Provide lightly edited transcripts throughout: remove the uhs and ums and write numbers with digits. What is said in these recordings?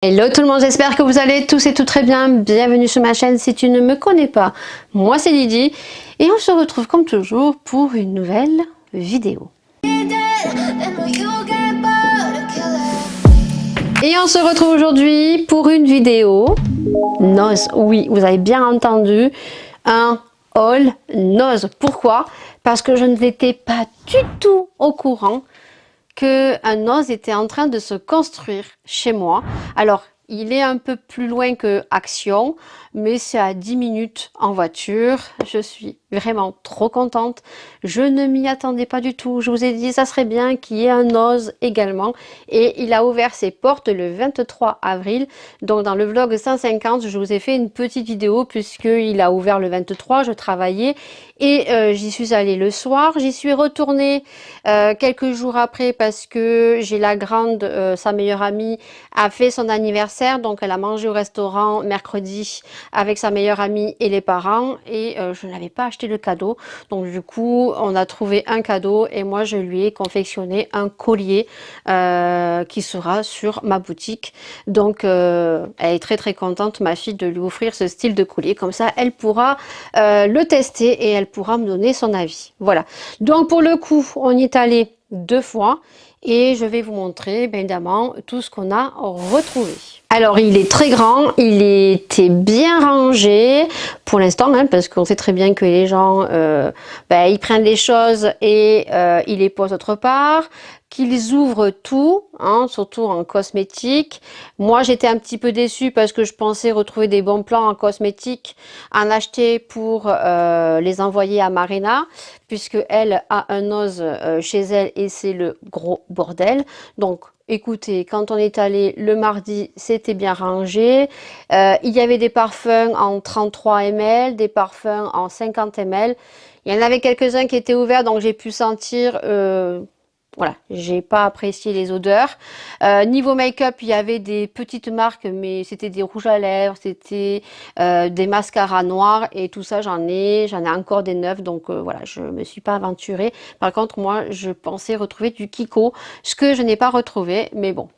Hello tout le monde, j'espère que vous allez tous et toutes très bien. Bienvenue sur ma chaîne si tu ne me connais pas. Moi c'est Lydie et on se retrouve comme toujours pour une nouvelle vidéo. Et on se retrouve aujourd'hui pour une vidéo noz. Oui, vous avez bien entendu, un haul noz. Pourquoi? Parce que je n'étais pas du tout au courant qu'un noz était en train de se construire chez moi. Alors, il est un peu plus loin que Action, mais c'est à 10 minutes en voiture. Je suis vraiment trop contente. Je ne m'y attendais pas du tout. Je vous ai dit, ça serait bien qu'il y ait un noz également. Et il a ouvert ses portes le 23 avril. Donc, dans le vlog 150, je vous ai fait une petite vidéo puisqu'il a ouvert le 23. Je travaillais et j'y suis allée le soir. J'y suis retournée quelques jours après parce que j'ai la grande, sa meilleure amie, a fait son anniversaire. Donc, elle a mangé au restaurant mercredi avec sa meilleure amie et les parents. Et je n'avais pas acheté le cadeau. Donc, du coup, on a trouvé un cadeau et moi, je lui ai confectionné un collier qui sera sur ma boutique. Donc, elle est très très contente, ma fille, de lui offrir ce style de collier. Comme ça, elle pourra le tester et elle pourra me donner son avis. Voilà. Donc, pour le coup, on y est allé 2 fois et je vais vous montrer, bien évidemment, tout ce qu'on a retrouvé. Alors, il est très grand, il était bien rangé pour l'instant, hein, parce qu'on sait très bien que les gens, ils prennent les choses et ils les posent autre part, qu'ils ouvrent tout, hein, surtout en cosmétique. Moi, j'étais un petit peu déçue parce que je pensais retrouver des bons plans en cosmétique, en acheter pour les envoyer à Marina, puisque elle a un noz chez elle et c'est le gros bordel. Donc, écoutez, quand on est allé le mardi, c'était bien rangé. Il y avait des parfums en 33 ml, des parfums en 50 ml. Il y en avait quelques-uns qui étaient ouverts, donc j'ai pu sentir... voilà, j'ai pas apprécié les odeurs. Niveau make-up, il y avait des petites marques, mais c'était des rouges à lèvres, c'était des mascaras noirs et tout ça, j'en ai encore des neufs, donc voilà, je me suis pas aventurée. Par contre, moi, je pensais retrouver du Kiko, ce que je n'ai pas retrouvé, mais bon.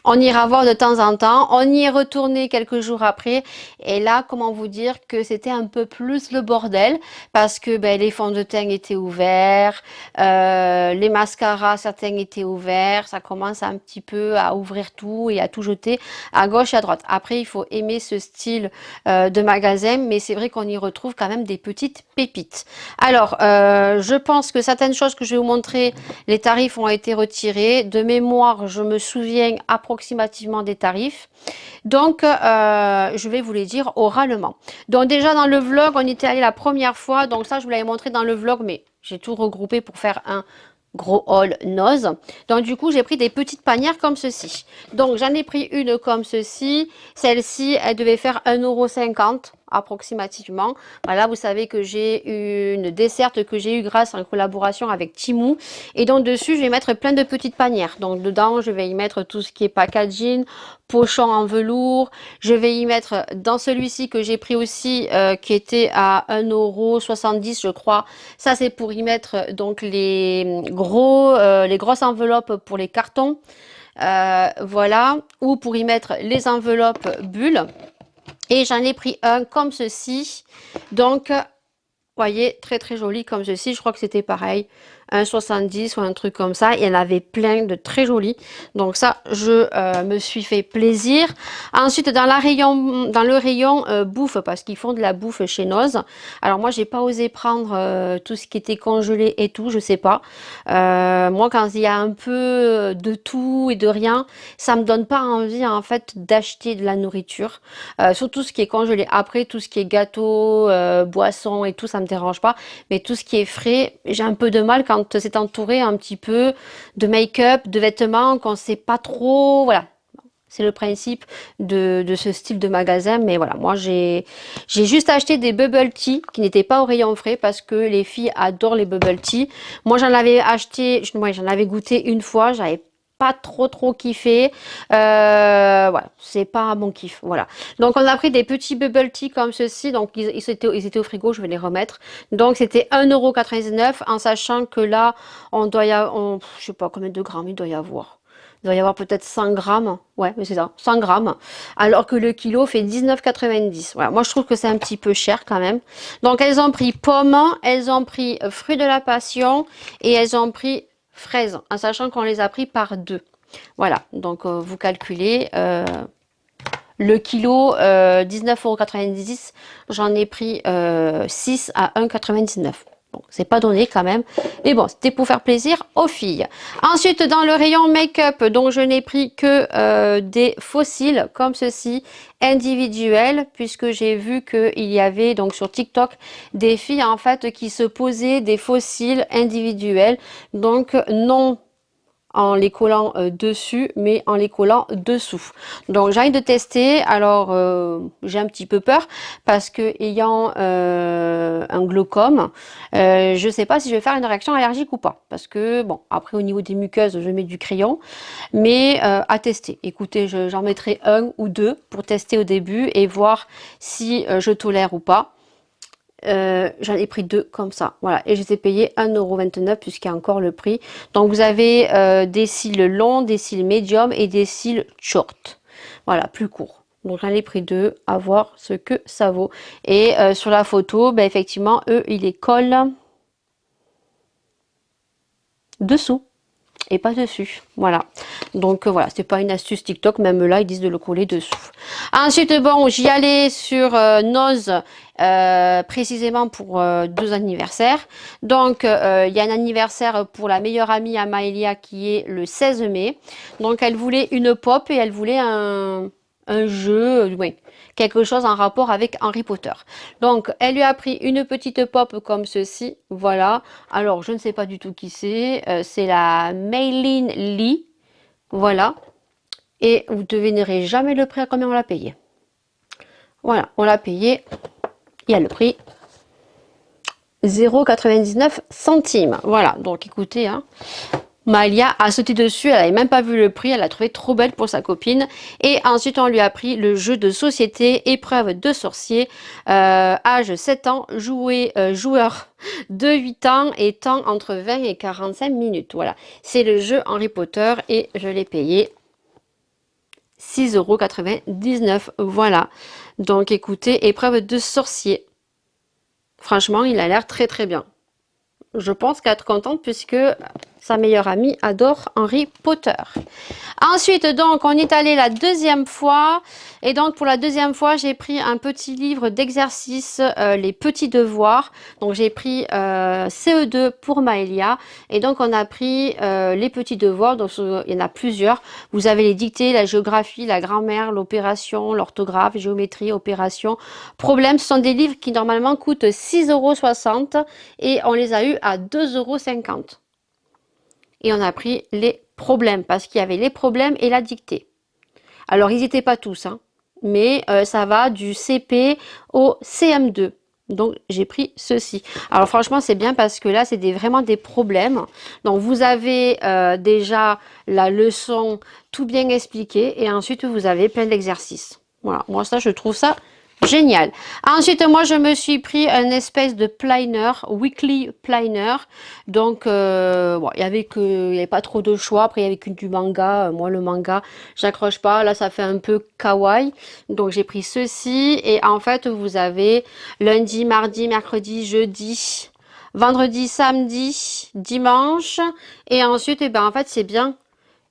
On ira voir de temps en temps. On y est retourné quelques jours après. Et là, comment vous dire que c'était un peu plus le bordel parce que les fonds de teint étaient ouverts, les mascaras, certains étaient ouverts. Ça commence un petit peu à ouvrir tout et à tout jeter à gauche et à droite. Après, il faut aimer ce style de magasin, mais c'est vrai qu'on y retrouve quand même des petites pépites. Alors, je pense que certaines choses que je vais vous montrer, les tarifs ont été retirés. De mémoire, je me souviens approximativement des tarifs. Donc, je vais vous les dire oralement. Donc, déjà dans le vlog, on était allé la première fois. Donc, ça, je vous l'avais montré dans le vlog, mais j'ai tout regroupé pour faire un gros haul noz. Donc, du coup, j'ai pris des petites panières comme ceci. Donc, j'en ai pris une comme ceci. Celle-ci, elle devait faire 1,50 € approximativement. Voilà, vous savez que j'ai une desserte que j'ai eu grâce à une collaboration avec Temu. Et donc, dessus, je vais mettre plein de petites panières. Donc, dedans, je vais y mettre tout ce qui est packaging, pochon en velours. Je vais y mettre dans celui-ci que j'ai pris aussi, qui était à 1,70 € je crois. Ça, c'est pour y mettre donc les grosses enveloppes pour les cartons. Voilà. Ou pour y mettre les enveloppes bulles. Et j'en ai pris un comme ceci. Donc, voyez, très très joli comme ceci. Je crois que c'était pareil, un 70 ou un truc comme ça. Il y en avait plein de très jolis. Donc ça, je me suis fait plaisir. Ensuite, dans le rayon bouffe, parce qu'ils font de la bouffe chez Noz. Alors moi, j'ai pas osé prendre tout ce qui était congelé et tout, je sais pas. Moi, quand il y a un peu de tout et de rien, ça me donne pas envie en fait d'acheter de la nourriture. Surtout ce qui est congelé. Après, tout ce qui est gâteau, boisson et tout, ça me dérange pas. Mais tout ce qui est frais, j'ai un peu de mal quand c'est entouré un petit peu de make-up, de vêtements, qu'on sait pas trop. Voilà. C'est le principe de ce style de magasin. Mais voilà, moi j'ai juste acheté des bubble tea qui n'étaient pas au rayon frais parce que les filles adorent les bubble tea. Moi j'en avais acheté, j'en avais goûté une fois, j'avais pas trop kiffé. Voilà, c'est pas mon kiff. Voilà. Donc on a pris des petits bubble tea comme ceci. Donc ils étaient au frigo, je vais les remettre. Donc c'était 1,99 € en sachant que là, on doit y avoir, je sais pas combien de grammes il doit y avoir. Il doit y avoir peut-être 100 grammes. Ouais, mais c'est ça, 100 grammes. Alors que le kilo fait 19,90. Voilà, moi je trouve que c'est un petit peu cher quand même. Donc elles ont pris pommes, elles ont pris fruits de la passion et elles ont pris fraises, en sachant qu'on les a pris par deux. Voilà, donc vous calculez. Le kilo, 19,90 €, j'en ai pris 6 à 1,99 €. Bon, c'est pas donné quand même. Mais bon, c'était pour faire plaisir aux filles. Ensuite, dans le rayon make-up, donc je n'ai pris que des fossiles comme ceci, individuels, puisque j'ai vu qu'il y avait donc sur TikTok des filles en fait qui se posaient des fossiles individuels. Donc non en les collant dessus, mais en les collant dessous. Donc j'ai envie de tester. Alors j'ai un petit peu peur parce que ayant un glaucome, je sais pas si je vais faire une réaction allergique ou pas. Parce que bon, après au niveau des muqueuses, je mets du crayon, mais à tester. Écoutez, j'en mettrai un ou deux pour tester au début et voir si je tolère ou pas. J'en ai pris deux comme ça, voilà, et je les ai payés 1,29 € puisqu'il y a encore le prix. Donc vous avez des cils longs, des cils médiums et des cils short, voilà, plus courts. Donc j'en ai pris deux, à voir ce que ça vaut. Et sur la photo, ben, effectivement, eux, ils les collent dessous et pas dessus, voilà. Donc voilà, c'est pas une astuce TikTok, même là ils disent de le coller dessous. Ensuite, bon, j'y allais sur Nose, précisément pour deux anniversaires. Donc il y a un anniversaire pour la meilleure amie à Maëlia qui est le 16 mai. Donc elle voulait une pop et elle voulait un jeu, ouais, quelque chose en rapport avec Harry Potter. Donc elle lui a pris une petite pop comme ceci, voilà. Alors je ne sais pas du tout qui c'est la Maylin Lee, voilà. Et vous ne devinerez jamais le prix à combien on l'a payé. Voilà, on l'a payé, il y a le prix, 0,99 centimes. Voilà, donc écoutez, hein, Malia a sauté dessus, elle n'avait même pas vu le prix, elle l'a trouvé trop belle pour sa copine. Et ensuite, on lui a pris le jeu de société, épreuve de sorcier, âge 7 ans, joueur de 8 ans et temps entre 20 et 45 minutes. Voilà, c'est le jeu Harry Potter et je l'ai payé 6,99 €. Voilà, donc écoutez, épreuve de sorcier. Franchement, il a l'air très très bien. Je pense qu'elle est contente puisque sa meilleure amie adore Harry Potter. Ensuite, donc, on est allé la deuxième fois. Et donc, pour la deuxième fois, j'ai pris un petit livre d'exercices, les petits devoirs. Donc, j'ai pris CE2 pour Maëlia. Et donc, on a pris les petits devoirs. Donc, il y en a plusieurs. Vous avez les dictées, la géographie, la grammaire, l'opération, l'orthographe, géométrie, opération, problème. Ce sont des livres qui, normalement, coûtent 6,60 € et on les a eu à 2,50 €. Et on a pris les problèmes parce qu'il y avait les problèmes et la dictée. Alors ils n'étaient pas tous, hein, mais ça va du CP au CM2. Donc j'ai pris ceci. Alors franchement c'est bien parce que là c'est vraiment des problèmes. Donc vous avez déjà la leçon tout bien expliquée et ensuite vous avez plein d'exercices. Voilà, moi ça je trouve ça génial. Ensuite, moi, je me suis pris un espèce de planner, weekly planner. Donc, bon, il y avait pas trop de choix. Après, il y avait que du manga. Moi, le manga, j'accroche pas. Là, ça fait un peu kawaii. Donc, j'ai pris ceci. Et en fait, vous avez lundi, mardi, mercredi, jeudi, vendredi, samedi, dimanche. Et ensuite, eh ben, en fait, c'est bien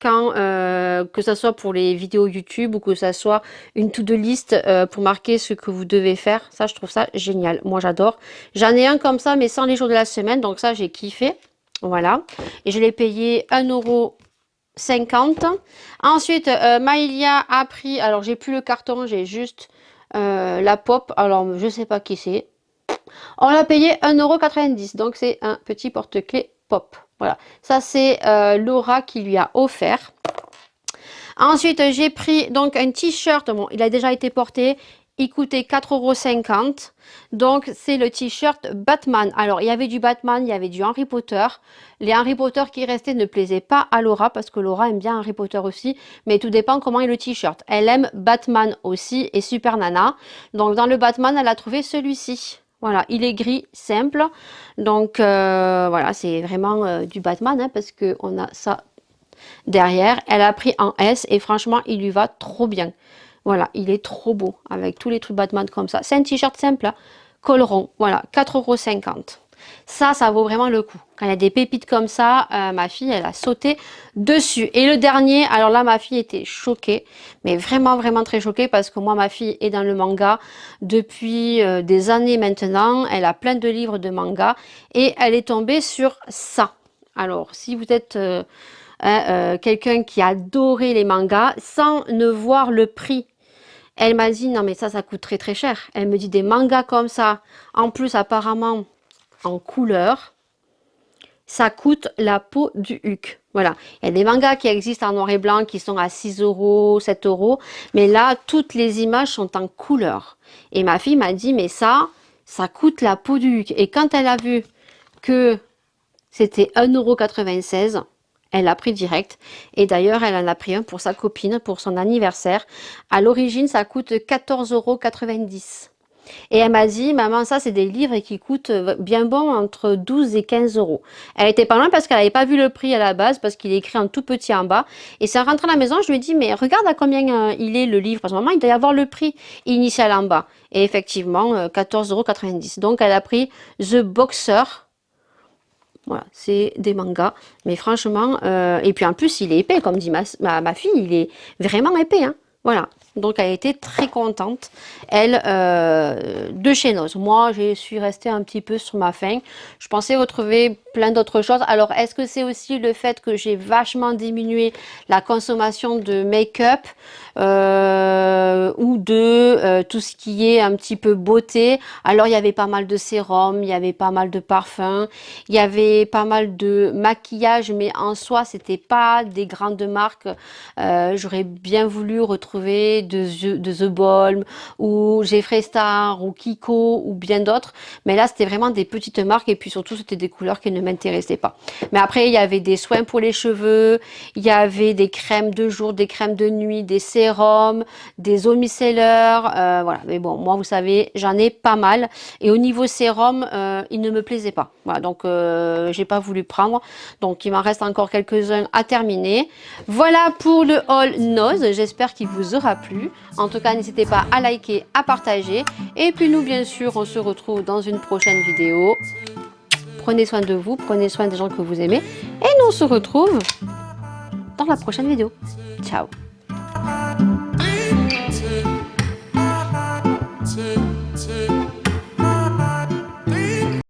quand, que ça soit pour les vidéos YouTube ou que ça soit une to-do list pour marquer ce que vous devez faire. Ça, je trouve ça génial. Moi, j'adore. J'en ai un comme ça, mais sans les jours de la semaine. Donc ça, j'ai kiffé. Voilà. Et je l'ai payé 1,50 €. Ensuite, Maëlia a pris... Alors, j'ai plus le carton, j'ai juste la pop. Alors, je sais pas qui c'est. On l'a payé 1,90 €. Donc, c'est un petit porte-clés pop. Voilà, ça c'est Laura qui lui a offert. Ensuite, j'ai pris donc un t-shirt. Bon, il a déjà été porté. Il coûtait 4,50 €. Donc, c'est le t-shirt Batman. Alors, il y avait du Batman, il y avait du Harry Potter. Les Harry Potter qui restaient ne plaisaient pas à Laura parce que Laura aime bien Harry Potter aussi. Mais tout dépend comment est le t-shirt. Elle aime Batman aussi et Super Nana. Donc, dans le Batman, elle a trouvé celui-ci. Voilà, il est gris, simple. Donc, voilà, c'est vraiment du Batman, hein, parce qu'on a ça derrière. Elle a pris en S et franchement, il lui va trop bien. Voilà, il est trop beau avec tous les trucs Batman comme ça. C'est un t-shirt simple, hein, col rond. Voilà, 4,50 €. Ça vaut vraiment le coup. Quand il y a des pépites comme ça, ma fille, elle a sauté dessus. Et le dernier, alors là, ma fille était choquée, mais vraiment, vraiment très choquée parce que moi, ma fille est dans le manga depuis des années maintenant. Elle a plein de livres de manga et elle est tombée sur ça. Alors, si vous êtes quelqu'un qui adorait les mangas, sans ne voir le prix, elle m'a dit, non mais ça coûte très très cher. Elle me dit des mangas comme ça, en plus apparemment en couleur, ça coûte la peau du huc. Voilà, il y a des mangas qui existent en noir et blanc qui sont à 6 €, 7 €, mais là, toutes les images sont en couleur. Et ma fille m'a dit, mais ça coûte la peau du huc. Et quand elle a vu que c'était 1,96 €, elle l'a pris direct. Et d'ailleurs, elle en a pris un pour sa copine, pour son anniversaire. À l'origine, ça coûte 14,90 €. Et elle m'a dit, maman, ça, c'est des livres qui coûtent bien bon entre 12 et 15 €. Elle était pas loin parce qu'elle n'avait pas vu le prix à la base, parce qu'il est écrit en tout petit en bas. Et c'est en rentrant à la maison, je lui ai dit, mais regarde à combien il est le livre. Parce que maman, il doit y avoir le prix initial en bas. Et effectivement, 14,90 €. Donc, elle a pris The Boxer. Voilà, c'est des mangas. Mais franchement, et puis en plus, il est épais, comme dit ma fille, il est vraiment épais, hein. Voilà, donc elle était très contente, elle, de chez Noz. Moi, je suis restée un petit peu sur ma faim. Je pensais retrouver plein d'autres choses. Alors, est-ce que c'est aussi le fait que j'ai vachement diminué la consommation de make-up ou de tout ce qui est un petit peu beauté? Alors, il y avait pas mal de sérums, il y avait pas mal de parfums, il y avait pas mal de maquillage, mais en soi, c'était pas des grandes marques. J'aurais bien voulu retrouver de The Balm ou Jeffree Star ou Kiko ou bien d'autres, mais là c'était vraiment des petites marques et puis surtout c'était des couleurs qui ne m'intéressaient pas. Mais après il y avait des soins pour les cheveux, il y avait des crèmes de jour, des crèmes de nuit, des sérums, des eaux micellaires, voilà. Mais bon, moi vous savez, j'en ai pas mal et au niveau sérum, il ne me plaisait pas. Voilà, donc j'ai pas voulu prendre. Donc il m'en reste encore quelques-uns à terminer. Voilà pour le haul Noz. J'espère qu'il vous aura plu. En tout cas, n'hésitez pas à liker, à partager. Et puis nous, bien sûr, on se retrouve dans une prochaine vidéo. Prenez soin de vous, prenez soin des gens que vous aimez. Et nous, on se retrouve dans la prochaine vidéo. Ciao!